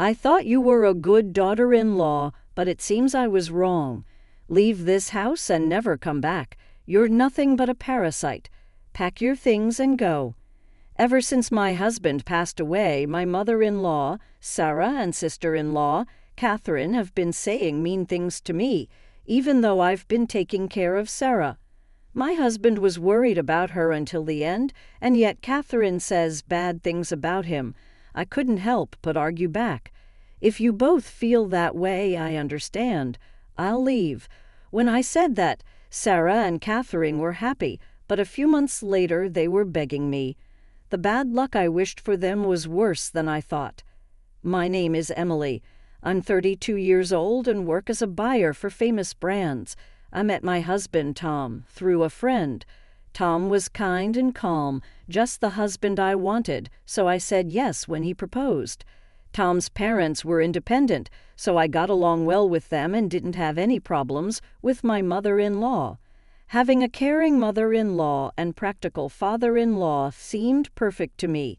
I thought you were a good daughter-in-law, but it seems I was wrong. Leave this house and never come back. You're nothing but a parasite. Pack your things and go." Ever since my husband passed away, my mother-in-law, Sarah, and sister-in-law, Catherine, have been saying mean things to me, even though I've been taking care of Sarah. My husband was worried about her until the end, and yet Catherine says bad things about him. I couldn't help but argue back. If you both feel that way, I understand. I'll leave. When I said that, Sarah and Catherine were happy, but a few months later they were begging me. The bad luck I wished for them was worse than I thought. My name is Emily. I'm 32 years old and work as a buyer for famous brands. I met my husband, Tom, through a friend. Tom was kind and calm, just the husband I wanted, so I said yes when he proposed. Tom's parents were independent, so I got along well with them and didn't have any problems with my mother-in-law. Having a caring mother-in-law and practical father-in-law seemed perfect to me.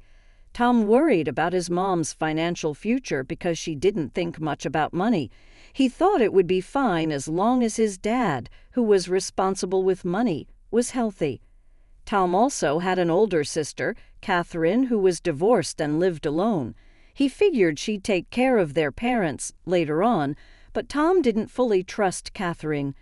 Tom worried about his mom's financial future because she didn't think much about money. He thought it would be fine as long as his dad, who was responsible with money, was healthy. Tom also had an older sister, Catherine, who was divorced and lived alone. He figured she'd take care of their parents later on, but Tom didn't fully trust Catherine.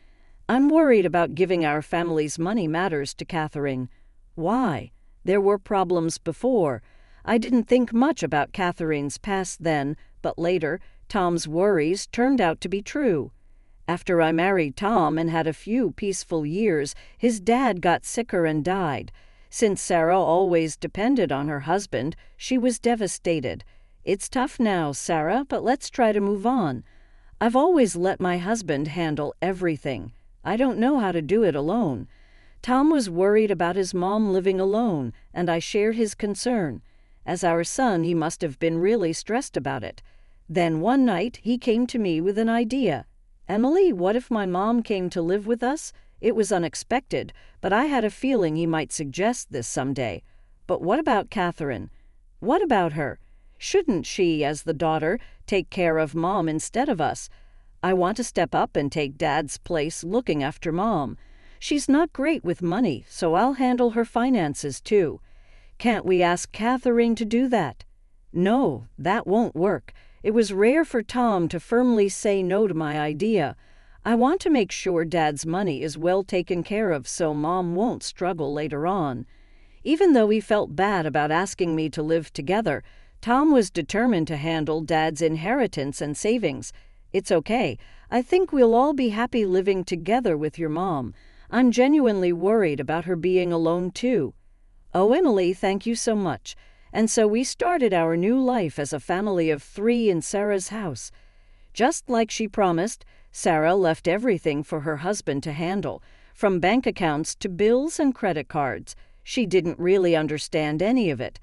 I'm worried about giving our family's money matters to Catherine. Why? There were problems before. I didn't think much about Catherine's past then, but later, Tom's worries turned out to be true. After I married Tom and had a few peaceful years, his dad got sicker and died. Since Sarah always depended on her husband, she was devastated. It's tough now, Sarah, but let's try to move on. I've always let my husband handle everything. I don't know how to do it alone. Tom was worried about his mom living alone, and I shared his concern. As our son, he must have been really stressed about it. Then one night, he came to me with an idea. "Emily, what if my mom came to live with us?" It was unexpected, but I had a feeling he might suggest this someday. But what about Catherine? What about her? Shouldn't she, as the daughter, take care of Mom instead of us? I want to step up and take Dad's place looking after Mom. She's not great with money, so I'll handle her finances too. Can't we ask Catherine to do that? No, that won't work. It was rare for Tom to firmly say no to my idea. I want to make sure Dad's money is well taken care of so Mom won't struggle later on. Even though he felt bad about asking me to live together, Tom was determined to handle Dad's inheritance and savings. It's okay. I think we'll all be happy living together with your mom. I'm genuinely worried about her being alone too. Oh, Emily, thank you so much. And so we started our new life as a family of 3 in Sarah's house. Just like she promised, Sarah left everything for her husband to handle, from bank accounts to bills and credit cards. She didn't really understand any of it.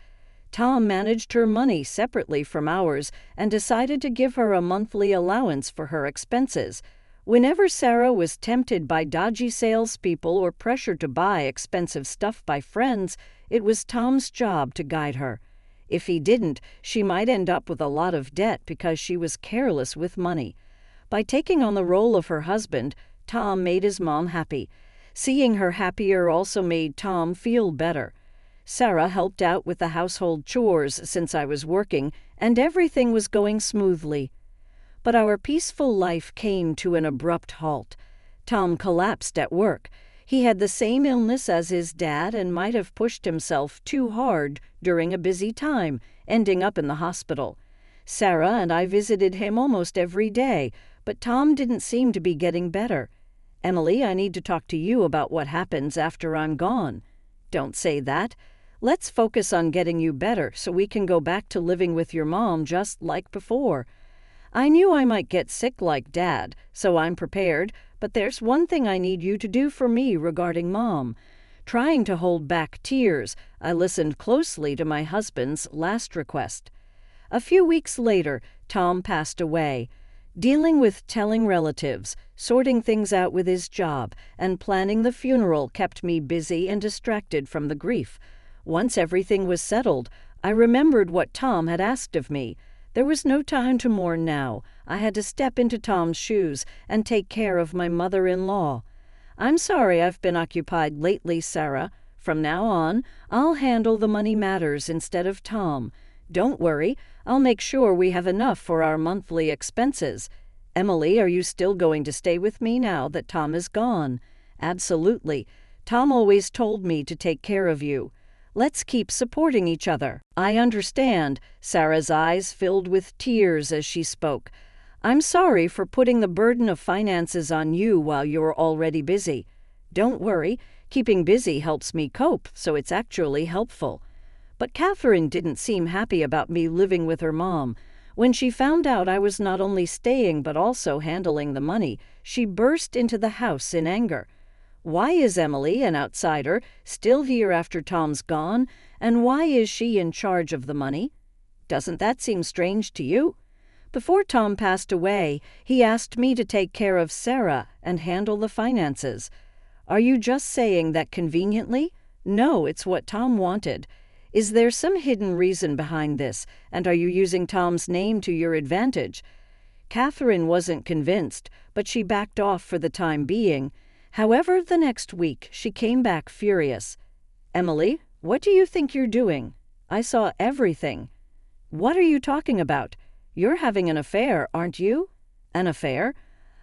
Tom managed her money separately from ours and decided to give her a monthly allowance for her expenses. Whenever Sarah was tempted by dodgy salespeople or pressured to buy expensive stuff by friends, it was Tom's job to guide her. If he didn't, she might end up with a lot of debt because she was careless with money. By taking on the role of her husband, Tom made his mom happy. Seeing her happier also made Tom feel better. Sarah helped out with the household chores since I was working, and everything was going smoothly. But our peaceful life came to an abrupt halt. Tom collapsed at work. He had the same illness as his dad and might have pushed himself too hard during a busy time, ending up in the hospital. Sarah and I visited him almost every day, but Tom didn't seem to be getting better. Emily, I need to talk to you about what happens after I'm gone. Don't say that. Let's focus on getting you better so we can go back to living with your mom just like before. I knew I might get sick like Dad, so I'm prepared, but there's one thing I need you to do for me regarding Mom. Trying to hold back tears, I listened closely to my husband's last request. A few weeks later, Tom passed away. Dealing with telling relatives, sorting things out with his job, and planning the funeral kept me busy and distracted from the grief. Once everything was settled, I remembered what Tom had asked of me. There was no time to mourn now. I had to step into Tom's shoes and take care of my mother-in-law. I'm sorry I've been occupied lately, Sarah. From now on, I'll handle the money matters instead of Tom. Don't worry, I'll make sure we have enough for our monthly expenses. Emily, are you still going to stay with me now that Tom is gone? Absolutely. Tom always told me to take care of you. Let's keep supporting each other. I understand. Sarah's eyes filled with tears as she spoke. I'm sorry for putting the burden of finances on you while you're already busy. Don't worry, keeping busy helps me cope, so it's actually helpful. But Catherine didn't seem happy about me living with her mom. When she found out I was not only staying but also handling the money, she burst into the house in anger. Why is Emily, an outsider, still here after Tom's gone, and why is she in charge of the money? Doesn't that seem strange to you? Before Tom passed away, he asked me to take care of Sarah and handle the finances. Are you just saying that conveniently? No, it's what Tom wanted. Is there some hidden reason behind this, and are you using Tom's name to your advantage? Catherine wasn't convinced, but she backed off for the time being. However, the next week, she came back furious. Emily, what do you think you're doing? I saw everything. What are you talking about? You're having an affair, aren't you? An affair?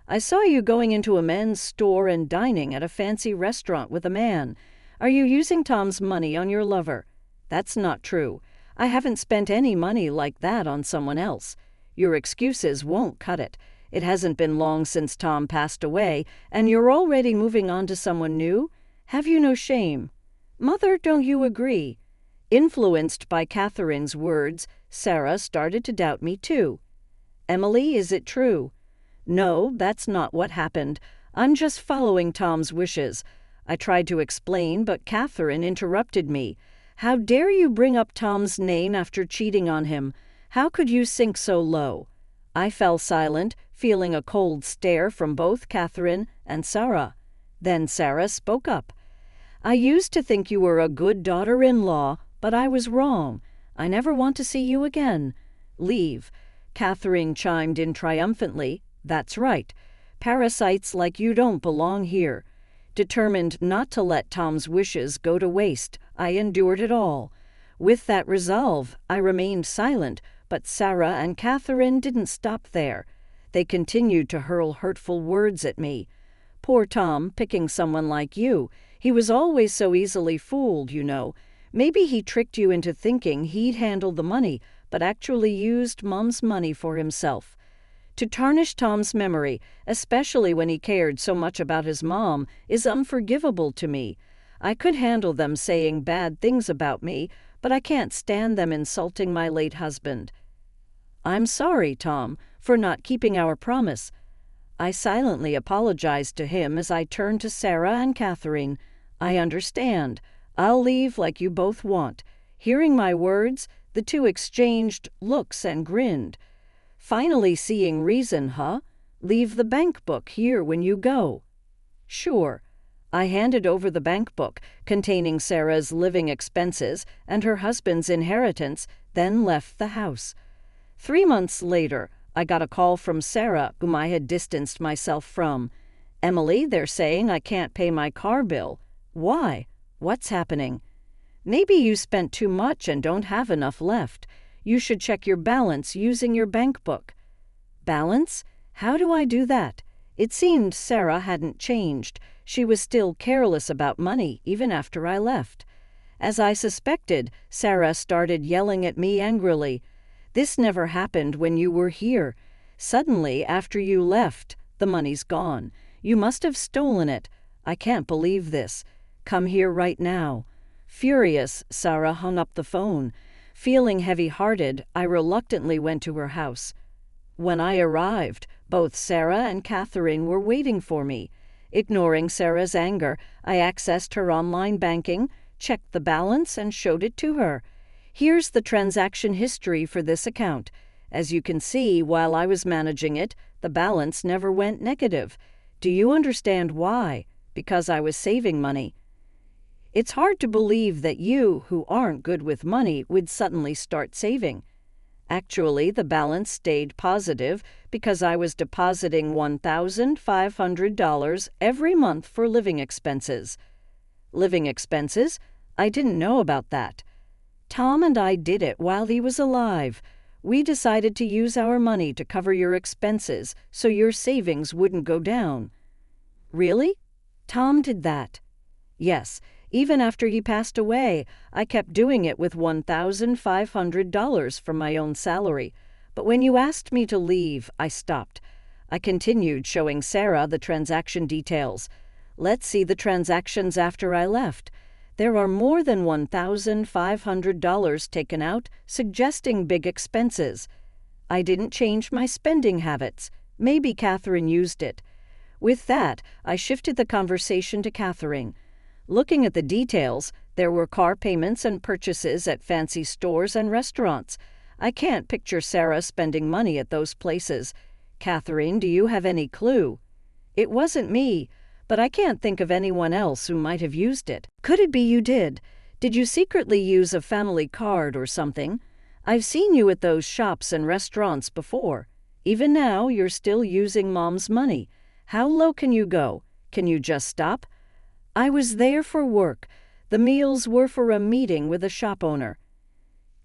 I saw you going into a men's store and dining at a fancy restaurant with a man. Are you using Tom's money on your lover? That's not true. I haven't spent any money like that on someone else. Your excuses won't cut it. It hasn't been long since Tom passed away, and you're already moving on to someone new? Have you no shame? Mother, don't you agree? Influenced by Catherine's words, Sarah started to doubt me too. Emily, is it true? No, that's not what happened. I'm just following Tom's wishes. I tried to explain, but Catherine interrupted me. How dare you bring up Tom's name after cheating on him? How could you sink so low? I fell silent, feeling a cold stare from both Catherine and Sarah. Then Sarah spoke up. I used to think you were a good daughter-in-law, but I was wrong. I never want to see you again. Leave. Catherine chimed in triumphantly. That's right. Parasites like you don't belong here. Determined not to let Tom's wishes go to waste, I endured it all. With that resolve, I remained silent, but Sarah and Catherine didn't stop there. They continued to hurl hurtful words at me. Poor Tom, picking someone like you. He was always so easily fooled, you know. Maybe he tricked you into thinking he'd handle the money, but actually used Mom's money for himself. To tarnish Tom's memory, especially when he cared so much about his mom, is unforgivable to me. I could handle them saying bad things about me, but I can't stand them insulting my late husband. I'm sorry, Tom, for not keeping our promise. I silently apologized to him as I turned to Sarah and Catherine. I understand. I'll leave like you both want. Hearing my words, the two exchanged looks and grinned. Finally seeing reason, huh? Leave the bank book here when you go. Sure. I handed over the bank book containing Sarah's living expenses and her husband's inheritance, then left the house. 3 months later, I got a call from Sarah, whom I had distanced myself from. Emily, they're saying I can't pay my car bill. Why? What's happening? Maybe you spent too much and don't have enough left. You should check your balance using your bank book. Balance? How do I do that? It seemed Sarah hadn't changed. She was still careless about money, even after I left. As I suspected, Sarah started yelling at me angrily. This never happened when you were here. Suddenly, after you left, the money's gone. You must have stolen it. I can't believe this. Come here right now. Furious, Sarah hung up the phone. Feeling heavy-hearted, I reluctantly went to her house. When I arrived, both Sarah and Catherine were waiting for me. Ignoring Sarah's anger, I accessed her online banking, checked the balance, and showed it to her. Here's the transaction history for this account. As you can see, while I was managing it, the balance never went negative. Do you understand why? Because I was saving money. It's hard to believe that you, who aren't good with money, would suddenly start saving. Actually, the balance stayed positive because I was depositing $1,500 every month for living expenses. Living expenses? I didn't know about that. Tom and I did it while he was alive. We decided to use our money to cover your expenses so your savings wouldn't go down. Really? Tom did that? Yes. Even after he passed away, I kept doing it with $1,500 from my own salary. But when you asked me to leave, I stopped. I continued showing Sarah the transaction details. Let's see the transactions after I left. There are more than $1,500 taken out, suggesting big expenses. I didn't change my spending habits. Maybe Catherine used it. With that, I shifted the conversation to Catherine. Looking at the details, there were car payments and purchases at fancy stores and restaurants. I can't picture Sarah spending money at those places. Catherine, do you have any clue? It wasn't me, but I can't think of anyone else who might have used it. Could it be you did? Did you secretly use a family card or something? I've seen you at those shops and restaurants before. Even now, you're still using Mom's money. How low can you go? Can you just stop? I was there for work. The meals were for a meeting with a shop owner.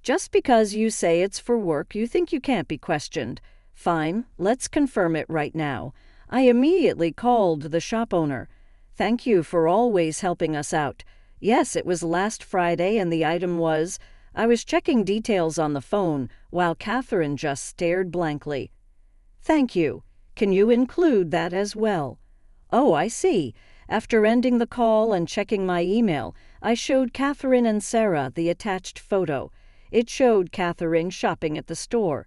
Just because you say it's for work, you think you can't be questioned. Fine, let's confirm it right now. I immediately called the shop owner. Thank you for always helping us out. Yes, it was last Friday and the item was... I was checking details on the phone while Catherine just stared blankly. Thank you. Can you include that as well? Oh, I see. After ending the call and checking my email, I showed Catherine and Sarah the attached photo. It showed Catherine shopping at the store.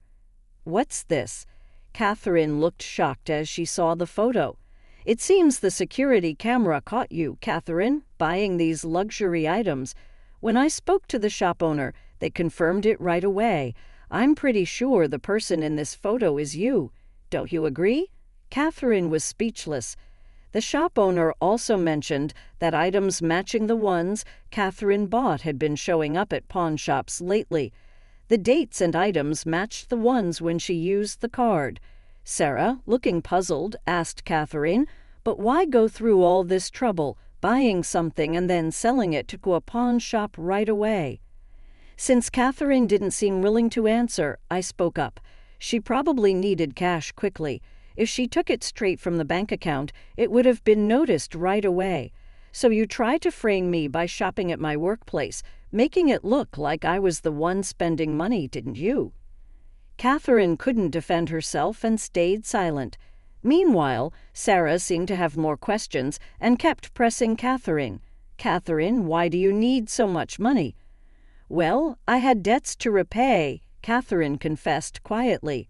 What's this? Catherine looked shocked as she saw the photo. It seems the security camera caught you, Catherine, buying these luxury items. When I spoke to the shop owner, they confirmed it right away. I'm pretty sure the person in this photo is you. Don't you agree? Catherine was speechless. The shop owner also mentioned that items matching the ones Catherine bought had been showing up at pawn shops lately. The dates and items matched the ones when she used the card. Sarah, looking puzzled, asked Catherine, "But why go through all this trouble, buying something and then selling it to a pawn shop right away?" Since Catherine didn't seem willing to answer, I spoke up. She probably needed cash quickly. If she took it straight from the bank account, it would have been noticed right away. So you tried to frame me by shopping at my workplace, making it look like I was the one spending money, didn't you? Catherine couldn't defend herself and stayed silent. Meanwhile, Sarah seemed to have more questions and kept pressing Catherine. Catherine, why do you need so much money? Well, I had debts to repay, Catherine confessed quietly.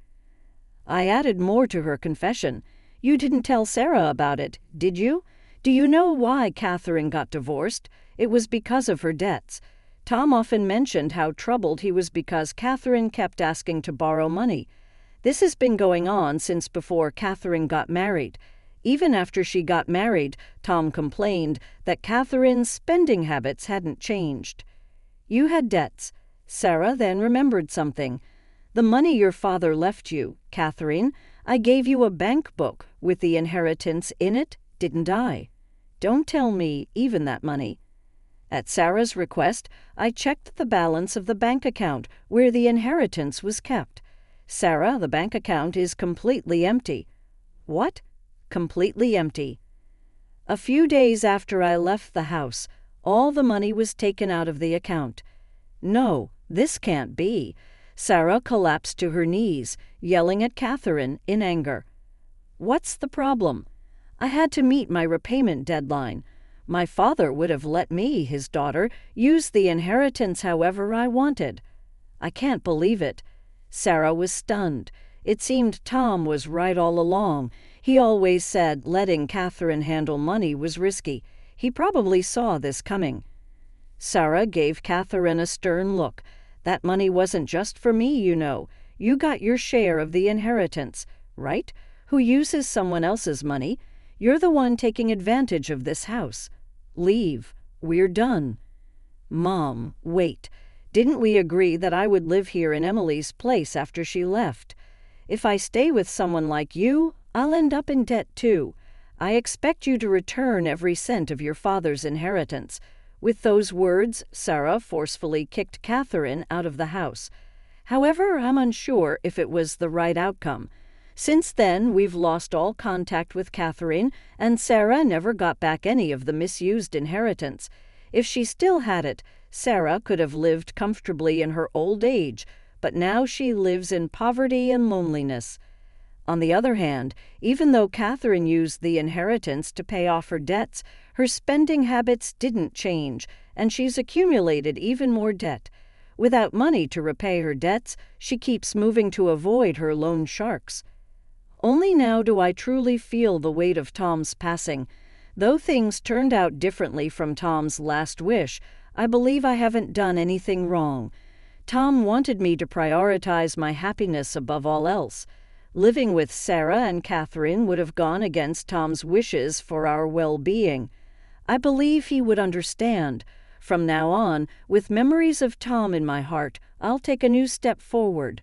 I added more to her confession. You didn't tell Sarah about it, did you? Do you know why Catherine got divorced? It was because of her debts. Tom often mentioned how troubled he was because Catherine kept asking to borrow money. This has been going on since before Catherine got married. Even after she got married, Tom complained that Catherine's spending habits hadn't changed. You had debts. Sarah then remembered something. The money your father left you, Catherine, I gave you a bank book with the inheritance in it, didn't I? Don't tell me even that money. At Sarah's request, I checked the balance of the bank account where the inheritance was kept. Sarah, the bank account is completely empty. What? Completely empty. A few days after I left the house, all the money was taken out of the account. No, this can't be. Sarah collapsed to her knees, yelling at Catherine in anger. What's the problem? I had to meet my repayment deadline. My father would have let me, his daughter, use the inheritance however I wanted. I can't believe it. Sarah was stunned. It seemed Tom was right all along. He always said letting Catherine handle money was risky. He probably saw this coming. Sarah gave Catherine a stern look. That money wasn't just for me, you know. You got your share of the inheritance, right? Who uses someone else's money? You're the one taking advantage of this house. Leave. We're done. Mom, wait. Didn't we agree that I would live here in Emily's place after she left? If I stay with someone like you, I'll end up in debt too. I expect you to return every cent of your father's inheritance." With those words, Sarah forcefully kicked Catherine out of the house. However, I'm unsure if it was the right outcome. Since then, we've lost all contact with Catherine, and Sarah never got back any of the misused inheritance. If she still had it, Sarah could have lived comfortably in her old age, but now she lives in poverty and loneliness. On the other hand, even though Catherine used the inheritance to pay off her debts, her spending habits didn't change, and she's accumulated even more debt. Without money to repay her debts, she keeps moving to avoid her loan sharks. Only now do I truly feel the weight of Tom's passing. Though things turned out differently from Tom's last wish, I believe I haven't done anything wrong. Tom wanted me to prioritize my happiness above all else. Living with Sarah and Catherine would have gone against Tom's wishes for our well-being. I believe he would understand. From now on, with memories of Tom in my heart, I'll take a new step forward.